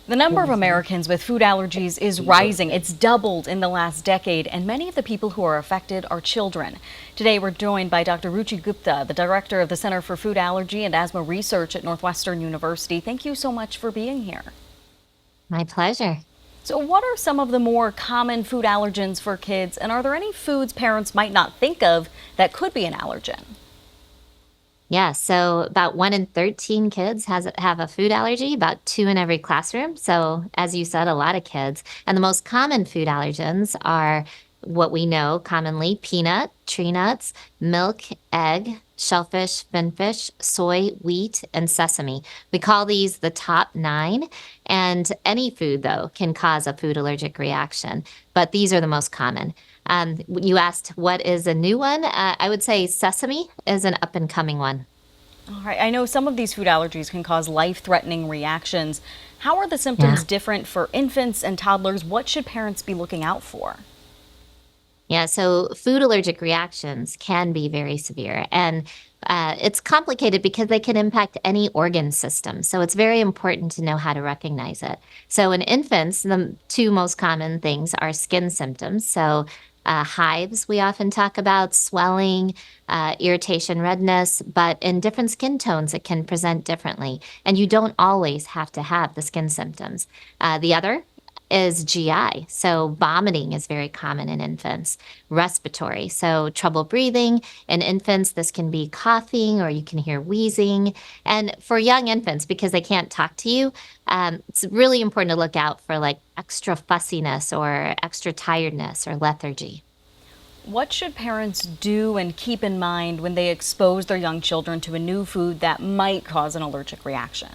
The number of Americans with food allergies is rising. It's doubled in the last decade, and many of the people who are affected are children. Today, we're joined by Dr. Ruchi Gupta, the director of the Center for Food Allergy and Asthma Research at Northwestern University. Thank you so much for being here. My pleasure. So, what are some of the more common food allergens for kids, and are there any foods parents might not think of that could be an allergen? Yeah, so about 1 in 13 kids have a food allergy, about 2 in every classroom. So, as you said, a lot of kids. And the most common food allergens are what we know commonly: peanut, tree nuts, milk, egg, shellfish, finfish, soy, wheat, and sesame. We call these the top 9. And any food, though, can cause a food allergic reaction, but these are the most common. You asked what is a new one? I would say sesame is an up and coming one. All right, I know some of these food allergies can cause life-threatening reactions. How are the Yeah. symptoms different for infants and toddlers? What should parents be looking out for? Yeah, so food allergic reactions can be very severe, and it's complicated because they can impact any organ system. So it's very important to know how to recognize it. So in infants, the two most common things are skin symptoms. So hives, we often talk about, swelling, irritation, redness, but in different skin tones, it can present differently. And you don't always have to have the skin symptoms. The other is GI. So vomiting is very common in infants. Respiratory, so trouble breathing. In infants, this can be coughing or you can hear wheezing. And for young infants, because they can't talk to you, it's really important to look out for like extra fussiness or extra tiredness or lethargy. What should parents do and keep in mind when they expose their young children to a new food that might cause an allergic reaction?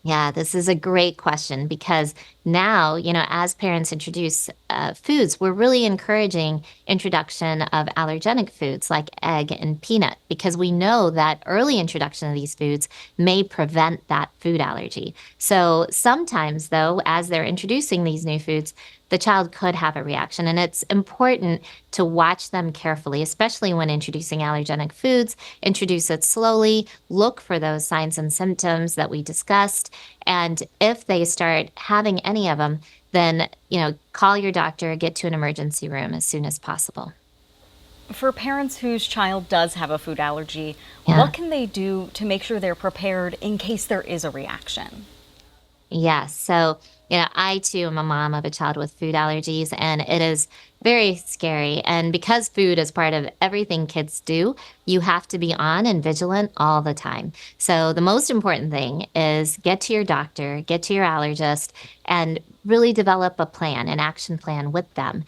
Yeah, this is a great question because now, as parents introduce foods, we're really encouraging introduction of allergenic foods like egg and peanut because we know that early introduction of these foods may prevent that food allergy. So sometimes, though, as they're introducing these new foods, the child could have a reaction. And it's important to watch them carefully, especially when introducing allergenic foods. Introduce it slowly, look for those signs and symptoms that we discussed. And if they start having any of them, then, call your doctor, get to an emergency room as soon as possible. For parents whose child does have a food allergy, Yeah. what can they do to make sure they're prepared in case there is a reaction? Yes. So, I too am a mom of a child with food allergies, and it is very scary. And because food is part of everything kids do, you have to be on and vigilant all the time. So, the most important thing is get to your doctor, get to your allergist, and really develop a plan, an action plan with them.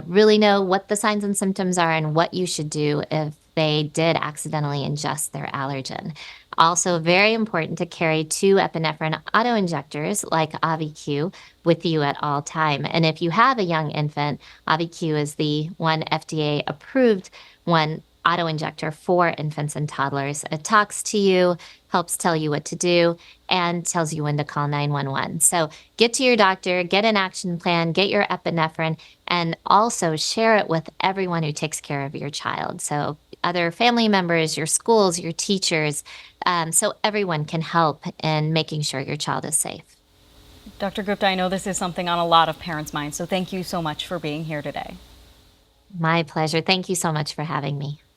Really know what the signs and symptoms are and what you should do if they did accidentally ingest their allergen. Also, very important to carry 2 epinephrine auto-injectors like AviQ with you at all time. And if you have a young infant, AviQ is the one FDA approved one auto-injector for infants and toddlers. It talks to you, helps tell you what to do, and tells you when to call 911. So get to your doctor, get an action plan, get your epinephrine, and also share it with everyone who takes care of your child. So other family members, your schools, your teachers, so everyone can help in making sure your child is safe. Dr. Gupta, I know this is something on a lot of parents' minds, so thank you so much for being here today. My pleasure. Thank you so much for having me.